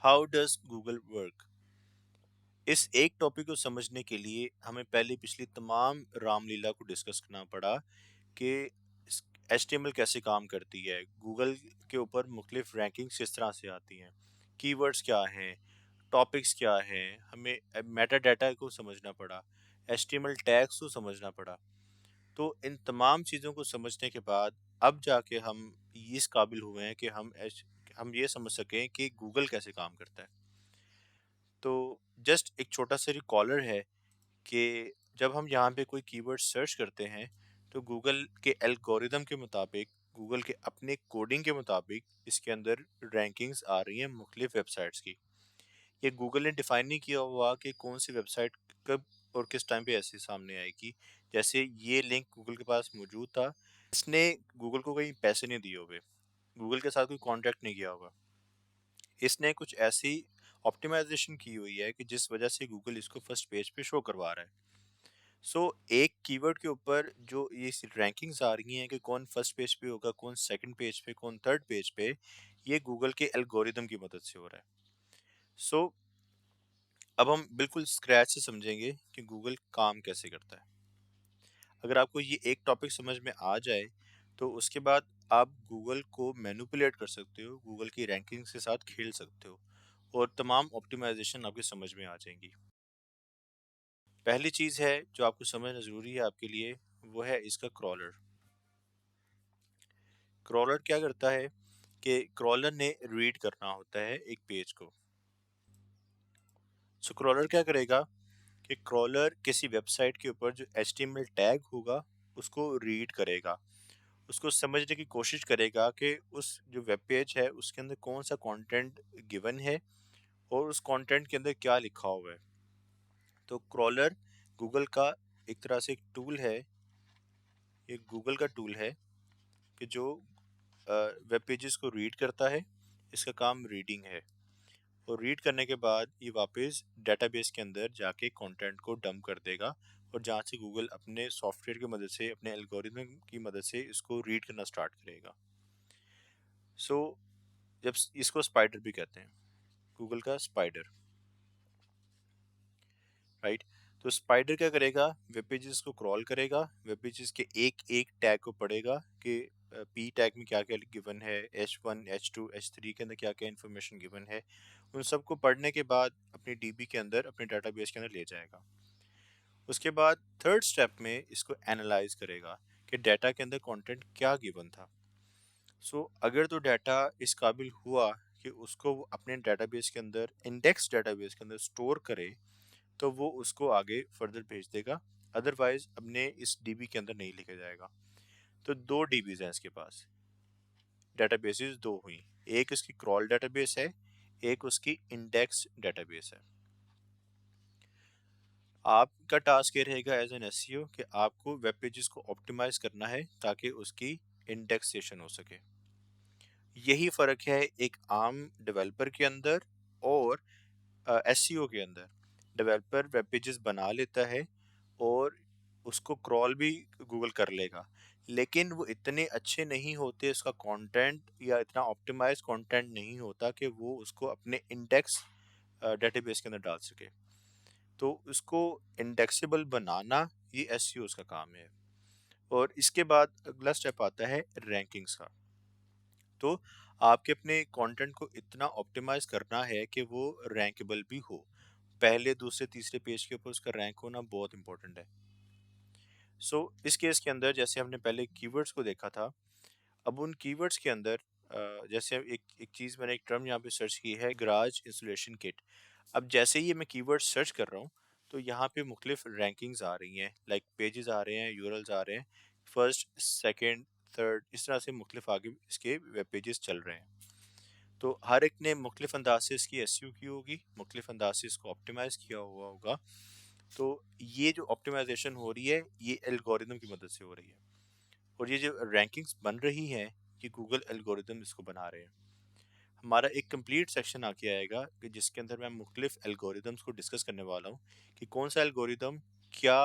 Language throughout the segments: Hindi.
How does Google work. इस एक टॉपिक को समझने के लिए हमें पहले पिछली तमाम रामलीला को डिस्कस करना पड़ा कि HTML कैसे काम करती है, गूगल के ऊपर मुख्तलिफ रैंकिंग्स किस तरह से आती हैं, कीवर्ड्स क्या हैं, टॉपिक्स क्या हैं, हमें मेटा डाटा को समझना पड़ा, HTML टैग्स को समझना पड़ा। तो इन तमाम चीज़ों को समझने के बाद अब जाके हम इस काबिल हुए हैं कि हम ये समझ सकें कि गूगल कैसे काम करता है। तो जस्ट एक छोटा सा रिकॉलर है कि जब हम यहाँ पे कोई कीवर्ड सर्च करते हैं तो गूगल के एल्गोरिदम के मुताबिक, गूगल के अपने कोडिंग के मुताबिक इसके अंदर रैंकिंग्स आ रही हैं मुख्तलिफ वेबसाइट्स की। ये गूगल ने डिफाइन नहीं किया हुआ कि कौन सी वेबसाइट कब और किस टाइम पे ऐसे सामने आएगी। जैसे ये लिंक गूगल के पास मौजूद था, इसने गूगल को कहीं पैसे नहीं दिए हुए, गूगल के साथ कोई कॉन्ट्रैक्ट नहीं किया होगा, इसने कुछ ऐसी ऑप्टिमाइजेशन की हुई है कि जिस वजह से गूगल इसको फर्स्ट पेज पे शो करवा रहा है। सो एक कीवर्ड के ऊपर जो ये रैंकिंग्स आ रही हैं कि कौन फर्स्ट पेज पे होगा, कौन सेकंड पेज पे, कौन थर्ड पेज पे, ये गूगल के एल्गोरिदम की मदद से हो रहा है। सो अब हम बिल्कुल स्क्रैच से समझेंगे कि गूगल काम कैसे करता है। अगर आपको ये एक टॉपिक समझ में आ जाए तो उसके बाद आप गूगल को मैनिपुलेट कर सकते हो, गूगल की रैंकिंग्स के साथ खेल सकते हो और तमाम ऑप्टिमाइजेशन आपके समझ में आ जाएंगी। पहली चीज़ है जो आपको समझना ज़रूरी है आपके लिए, वो है इसका क्रॉलर। क्रॉलर क्या करता है कि क्रॉलर ने रीड करना होता है एक पेज को। सो क्रॉलर क्या करेगा कि क्रॉलर किसी वेबसाइट के ऊपर जो HTML टैग होगा उसको रीड करेगा, उसको समझने की कोशिश करेगा कि उस जो वेब पेज है उसके अंदर कौन सा कंटेंट गिवन है और उस कंटेंट के अंदर क्या लिखा हुआ है। तो क्रॉलर गूगल का एक तरह से एक टूल है, एक गूगल का टूल है कि जो वेब पेजेस को रीड करता है। इसका काम रीडिंग है और रीड करने के बाद ये वापस डेटाबेस के अंदर जाके कंटेंट को डंप कर देगा और जहाँ से गूगल अपने सॉफ्टवेयर की मदद से, अपने एल्गोरिथम की मदद से इसको रीड करना स्टार्ट करेगा। सो जब इसको स्पाइडर भी कहते हैं, गूगल का स्पाइडर, राइट। तो स्पाइडर क्या करेगा, वेब पेजेस को क्रॉल करेगा, वेब पेजेस के एक एक टैग को पढ़ेगा कि पी टैग में क्या क्या गिवन है, H1 H2 H3 के अंदर क्या क्या इन्फॉर्मेशन गिवन है। उन सबको पढ़ने के बाद अपनी डीबी के अंदर, अपने डाटाबेस के अंदर ले जाएगा। उसके बाद थर्ड स्टेप में इसको एनालाइज करेगा कि डाटा के अंदर कंटेंट क्या गिवन था। अगर तो डाटा इस काबिल हुआ कि उसको वो अपने डाटाबेस के अंदर, इंडेक्स डाटाबेस के अंदर स्टोर करे, तो वो उसको आगे फर्दर भेज देगा, अदरवाइज अपने इस डीबी के अंदर नहीं लिखा जाएगा। तो दो डीबीज हैं इसके पास, डेटाबेसेस दो हुई, एक उसकी क्रॉल डेटाबेस है, एक उसकी इंडेक्स डेटाबेस है। आपका टास्क ये रहेगा एज एन एसईओ कि आपको वेब पेजेस को ऑप्टिमाइज करना है ताकि उसकी इंडेक्सेशन हो सके। यही फ़र्क है एक आम डेवलपर के अंदर और एसईओ के अंदर। डेवलपर वेब पेजेस बना लेता है और उसको क्रॉल भी गूगल कर लेगा, लेकिन वो इतने अच्छे नहीं होते, उसका कंटेंट या इतना ऑप्टिमाइज कंटेंट नहीं होता कि वो उसको अपने इंडेक्स डेटाबेस के अंदर डाल सके। तो उसको इंडेक्सेबल बनाना ये एसईओ का काम है। और इसके बाद अगला स्टेप आता है रैंकिंग्स का। तो आपके अपने कंटेंट को इतना ऑप्टिमाइज करना है कि वो रैंकेबल भी हो, पहले दूसरे तीसरे पेज के ऊपर उसका रैंक होना बहुत इंपॉर्टेंट है। इस केस के अंदर जैसे हमने पहले कीवर्ड्स को देखा था, अब उन कीवर्ड्स के अंदर जैसे एक एक चीज़, मैंने एक टर्म यहाँ पे सर्च की है, गराज इंस्टॉलेशन किट। अब जैसे ही मैं कीवर्ड सर्च कर रहा हूँ तो यहाँ पे मुख्तलिफ रैंकिंग्स आ रही हैं, लाइक पेजेस आ रहे हैं, यूआरएल्स आ रहे हैं, फर्स्ट सेकंड थर्ड, इस तरह से मुख्तलिफ आगे इसके वेब पेजेस चल रहे हैं। तो हर एक ने मुख्तलिफ अंदाज से इसकी एसईओ की होगी, मुख्तलिफ अंदाज से इसको ऑप्टिमाइज़ किया हुआ होगा। तो ये जो ऑप्टिमाइजेशन हो रही है ये एल्गोरिदम की मदद से हो रही है, और ये जो रैंकिंग्स बन रही हैं ये गूगल एल्गोरिदम इसको बना रहे हैं। हमारा एक कंप्लीट सेक्शन आके आएगा कि जिसके अंदर मैं मुख्तलिफ एल्गोरिदम्स को डिस्कस करने वाला हूँ कि कौन सा एल्गोरिदम क्या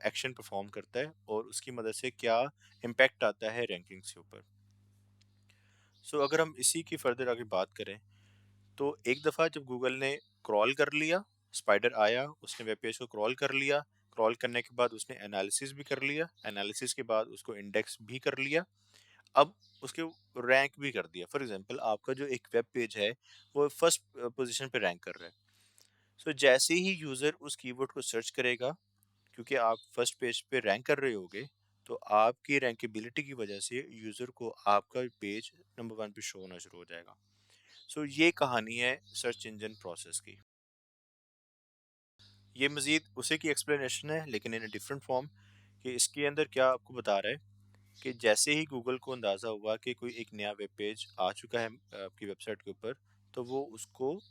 एक्शन परफॉर्म करता है और उसकी मदद से क्या इम्पैक्ट आता है रैंकिंग्स के ऊपर। अगर हम इसी की फर्दर आगे बात करें तो एक दफ़ा जब गूगल ने क्रॉल कर लिया, स्पाइडर आया, उसने वेब पेज को क्रॉल कर लिया, क्रॉल करने के बाद उसने एनालिसिस भी कर लिया, एनालिसिस के बाद उसको इंडेक्स भी कर लिया, अब उसके रैंक भी कर दिया। फॉर एग्जांपल आपका जो एक वेब पेज है वो फर्स्ट पोजीशन पे रैंक कर रहा है। सो जैसे ही यूज़र उस कीवर्ड को सर्च करेगा, क्योंकि आप फर्स्ट पेज पे रैंक कर रहे होगे, तो आपकी रैंकेबिलिटी की वजह से यूज़र को आपका पेज नंबर वन पे शो होना शुरू हो जाएगा। सो ये कहानी है सर्च इंजन प्रोसेस की। ये मजीद उसी की एक्सप्लेनेशन है लेकिन इन डिफरेंट फॉर्म, कि इसके अंदर क्या आपको बता रहा है कि जैसे ही गूगल को अंदाज़ा हुआ कि कोई एक नया वेब पेज आ चुका है आपकी वेबसाइट के ऊपर, तो वो उसको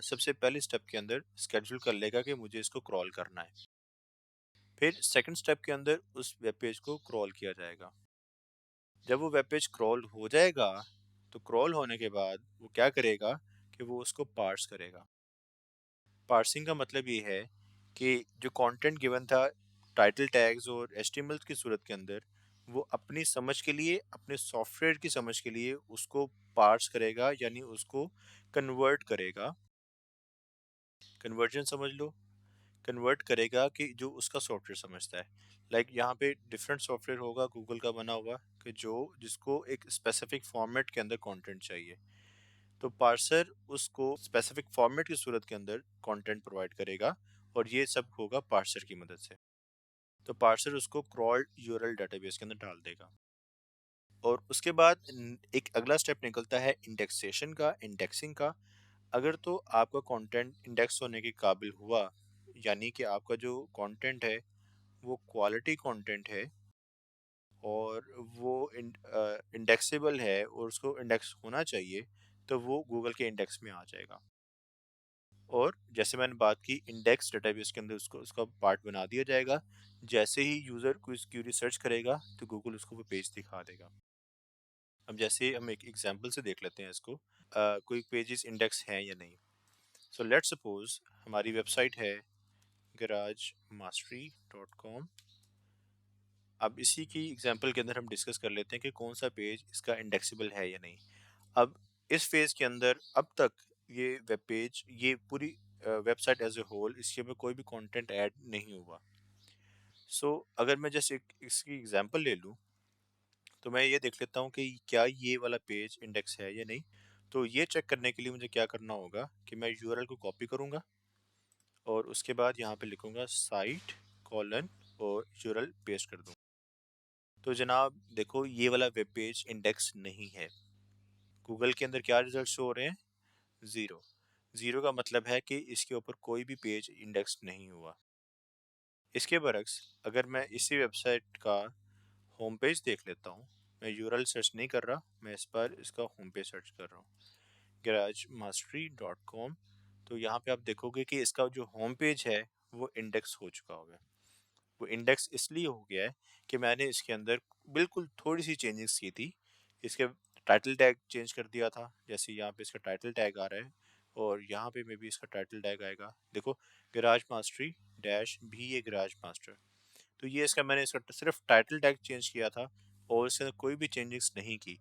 सबसे पहले स्टेप के अंदर स्केड्यूल कर लेगा कि मुझे इसको क्रॉल करना है। फिर सेकंड स्टेप के अंदर उस वेब पेज को क्रॉल किया जाएगा। जब वो वेब पेज क्रॉल हो जाएगा, तो क्रॉल होने के बाद वो क्या करेगा कि वो उसको पार्स करेगा। पार्सिंग का मतलब ये है कि जो कंटेंट गिवन था टाइटल टैग्स और एचटीएमएल की सूरत के अंदर, वो अपनी समझ के लिए, अपने सॉफ्टवेयर की समझ के लिए उसको पार्स करेगा, यानी उसको कन्वर्ट करेगा। कन्वर्जन समझ लो, कन्वर्ट करेगा कि जो उसका सॉफ्टवेयर समझता है। यहाँ पे डिफरेंट सॉफ्टवेयर होगा गूगल का बना हुआ, कि जो जिसको एक स्पेसिफिक फॉर्मेट के अंदर कंटेंट चाहिए, तो पार्सर उसको स्पेसिफिक फॉर्मेट की सूरत के अंदर कंटेंट प्रोवाइड करेगा, और ये सब होगा पार्सर की मदद से। तो पार्सर उसको क्रॉल्ड यूआरएल डेटाबेस के अंदर डाल देगा, और उसके बाद एक अगला स्टेप निकलता है इंडेक्सेशन का, इंडेक्सिंग का। अगर तो आपका कंटेंट इंडेक्स होने के काबिल हुआ, यानी कि आपका जो कंटेंट है वो क्वालिटी कंटेंट है, और वो इंडेक्सेबल है और उसको इंडेक्स होना चाहिए, तो वो गूगल के इंडेक्स में आ जाएगा। और जैसे मैंने बात की, इंडेक्स डेटाबेस के अंदर उसको उसका पार्ट बना दिया जाएगा। जैसे ही यूज़र कोई क्यूरी सर्च करेगा, तो गूगल उसको वो पेज दिखा देगा। अब जैसे हम एक एग्जांपल से देख लेते हैं इसको, कोई पेजेस इंडेक्स हैं या नहीं। सो लेट्स सपोज हमारी वेबसाइट है garagemastery.com। अब इसी की एग्जांपल के अंदर हम डिस्कस कर लेते हैं कि कौन सा पेज इसका इंडेक्सेबल है या नहीं। अब इस फेज के अंदर अब तक ये वेब पेज, ये पूरी वेबसाइट एज ए होल, इसके में कोई भी कंटेंट ऐड नहीं हुआ। अगर मैं जैसे इसकी एग्जांपल ले लूँ, तो मैं ये देख लेता हूँ कि क्या ये वाला पेज इंडेक्स है या नहीं। तो ये चेक करने के लिए मुझे क्या करना होगा कि मैं यूआरएल को कॉपी करूँगा, और उसके बाद यहाँ पे लिखूँगा साइट कॉलन और यूआरएल पेस्ट कर दूँ। तो जनाब देखो, ये वाला वेब पेज इंडेक्स नहीं है। गूगल के अंदर क्या रिजल्ट शो हो रहे हैं? ज़ीरो। ज़ीरो का मतलब है कि इसके ऊपर कोई भी पेज इंडेक्स नहीं हुआ। इसके बरक्स अगर मैं इसी वेबसाइट का होम पेज देख लेता हूँ, मैं यूआरएल सर्च नहीं कर रहा, मैं इस पर इसका होम पेज सर्च कर रहा हूँ, garagemastery.com। तो यहाँ पे आप देखोगे कि इसका जो होम पेज है वो इंडेक्स हो चुका होगा। वो इंडेक्स इसलिए हो गया है कि मैंने इसके अंदर बिल्कुल थोड़ी सी चेंजेस की थी। इसके टाइटल टैग चेंज कर दिया था, जैसे यहाँ पे इसका टाइटल टैग आ रहा है, और यहाँ पे मे भी इसका टाइटल टैग आएगा, देखो, गराज मास्टरी डैश भी ये गराज मास्टर। तो ये इसका मैंने इसका सिर्फ टाइटल टैग चेंज किया था, और इसके अंदर कोई भी चेंजेस नहीं की।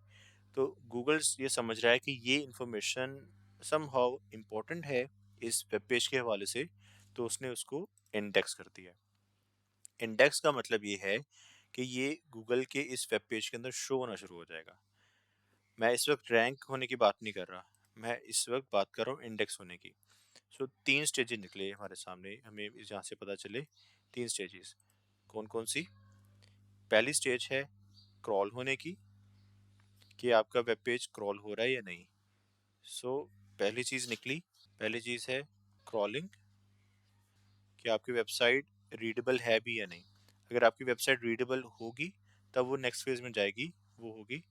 तो गूगल ये समझ रहा है कि ये इंफॉर्मेशन सम हाउ इम्पोर्टेंट है इस वेब पेज के हवाले से, तो उसने उसको इंडेक्स कर दिया। इंडेक्स का मतलब ये है कि ये गूगल के इस वेब पेज के अंदर शो होना शुरू हो जाएगा। मैं इस वक्त रैंक होने की बात नहीं कर रहा, मैं इस वक्त बात कर रहा हूँ इंडेक्स होने की। तीन स्टेजेस निकले हमारे सामने, हमें यहाँ से पता चले तीन स्टेजेस कौन कौन सी। पहली स्टेज है क्रॉल होने की, कि आपका वेब पेज क्रॉल हो रहा है या नहीं। सो पहली चीज़ निकली, पहली चीज़ है क्रॉलिंग, कि आपकी वेबसाइट रीडेबल है भी या नहीं। अगर आपकी वेबसाइट रीडेबल होगी, तब वो नेक्स्ट फेज में जाएगी, वो होगी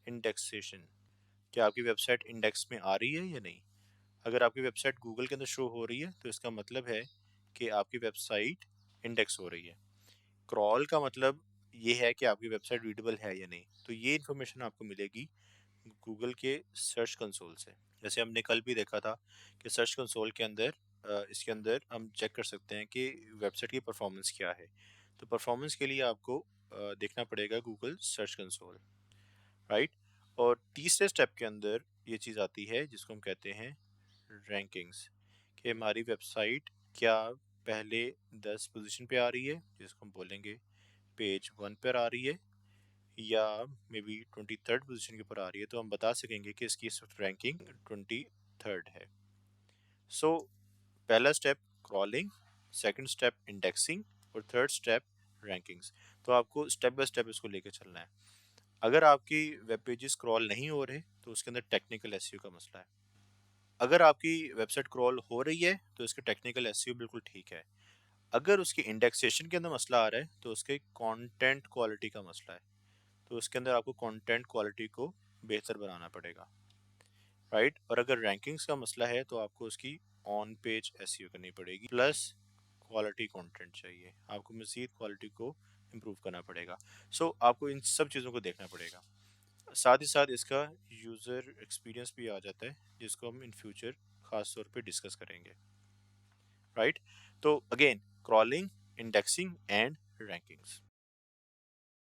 इंडेक्सेशन। क्या आपकी वेबसाइट इंडेक्स में आ रही है या नहीं। अगर आपकी वेबसाइट गूगल के अंदर शो हो रही है, तो इसका मतलब है कि आपकी वेबसाइट इंडेक्स हो रही है। क्रॉल का मतलब ये है कि आपकी वेबसाइट रीडेबल है या नहीं। तो ये इन्फॉर्मेशन आपको मिलेगी गूगल के सर्च कंसोल से। जैसे हमने कल भी देखा था कि सर्च कंसोल के अंदर इसके अंदर हम चेक कर सकते हैं कि वेबसाइट की परफॉर्मेंस क्या है। तो परफॉर्मेंस के लिए आपको देखना पड़ेगा गूगल सर्च कंसोल, राइट। और तीसरे स्टेप के अंदर ये चीज़ आती है जिसको हम कहते हैं रैंकिंग्स, कि हमारी वेबसाइट क्या पहले 10 पोजीशन पे आ रही है, जिसको हम बोलेंगे पेज 1 पर आ रही है, या मे बी 23rd पोजीशन के ऊपर आ रही है, तो हम बता सकेंगे कि इसकी रैंकिंग 23rd है। सो पहला step crawling, second step indexing और थर्ड स्टेप रैंकिंग्स। तो आपको स्टेप बाय स्टेप इसको लेके चलना है। अगर आपकी वेब पेजेस स्क्रॉल नहीं हो रहे तो उसके अंदर टेक्निकल एसईओ का मसला है। अगर आपकी वेबसाइट क्रॉल हो रही है तो इसका टेक्निकल एसईओ बिल्कुल ठीक है। अगर उसकी इंडेक्सेशन के अंदर मसला आ रहा है तो उसके कंटेंट क्वालिटी का मसला है। तो उसके अंदर आपको कंटेंट क्वालिटी को बेहतर बनाना पड़ेगा, राइट। और अगर रैंकिंग्स का मसला है तो आपको उसकी ऑन पेज एसईओ करनी पड़ेगी, प्लस क्वालिटी कंटेंट चाहिए, आपको मज़ीद क्वालिटी को इम्प्रूव करना पड़ेगा। सो आपको इन सब चीज़ों को देखना पड़ेगा। साथ ही साथ इसका यूज़र एक्सपीरियंस भी आ जाता है, जिसको हम इन फ्यूचर ख़ास तौर पे डिस्कस करेंगे, राइट। तो again crawling, indexing and rankings.